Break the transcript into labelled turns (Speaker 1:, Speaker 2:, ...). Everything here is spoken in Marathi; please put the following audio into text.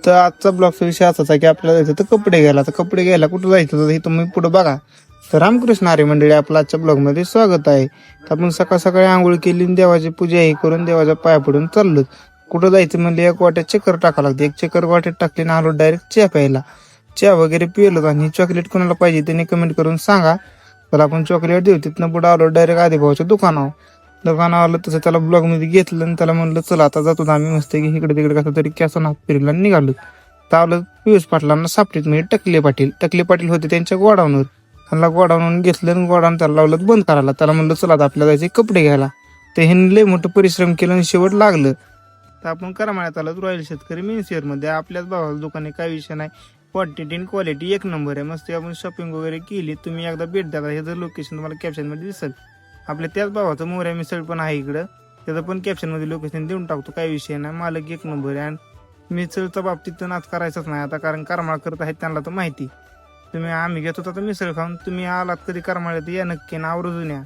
Speaker 1: तर आजचा ब्लॉगचा विषय असाच आहे की आपल्याला जायचं तर कपडे घ्यायला. तर कपडे घ्यायला कुठं जायचं तर इथं मी पुढे बघा. तर रामकृष्ण हरी मंडळी आपलं आजच्या ब्लॉगमध्ये स्वागत आहे. तर आपण सकाळ सकाळी आंघोळ केली, देवाची पूजा ही करून देवाच्या पाया पडून चाललो. कुठं जायचं म्हणले एक वाट्यात चक्कर टाकावं लागते. एक चक्कर वाट्यात टाकली ना आलो डायरेक्ट चहा प्यायला. चहा वगैरे पिलो आणि चॉकलेट कोणाला पाहिजे त्यांनी कमेंट करून सांगा. तर आपण चॉकलेट देऊ. तिथनं पुढे आलो डायरेक्ट आदिभाऊच्या दुकानावर आलं. तसं त्याला ब्लॉग मध्ये घेतलं आणि त्याला म्हणलं चला आता जातो आम्ही मस्त की इकडे तिकडे कसं तरी कॅसन हात फिरला निघालो. तर आलं पियुष पाटलांना सापडीत म्हणजे टकले पाटील होते त्यांच्या गोडाऊनवर. त्यांना गोडाऊन घेतलं आणि गोडाऊन त्याला लावलं बंद करायला. त्याला म्हणलं चला आता आपल्याला जायचे कपडे घ्यायला. ते ह्यांनी लय मोठं परिश्रम केलं आणि शेवट लागलं. तर आपण करमाळ्यात आलो रॉयल शेतकरी मेन शेअरमध्ये. आपल्याच भावाला दुकान काय विषय नाही. क्वांटिटी आणि क्वालिटी एक नंबर आहे. मस्त आपण शॉपिंग वगैरे केली. तुम्ही एकदा भेट द्या. ह्याचं लोकेशन तुम्हाला कॅप्शनमध्ये दिसेल. आपल्या त्याच भावाचं मोऱ्या मिसळ पण आहे इकडं. त्याचं पण कॅप्शनमध्ये लोकेशन देऊन टाकतो. काही विषय नाही. मालक एक नंबर आहे. आणि मिसळच्या बाबतीत तर नाच करायचंच नाही आता, कारण करमाळ करत आहेत त्यांना तर माहिती. आम्ही घेतो आता मिसळ खाऊन. तुम्ही आलात कधी करमाळ्यात या नक्की ना आवर्जून या.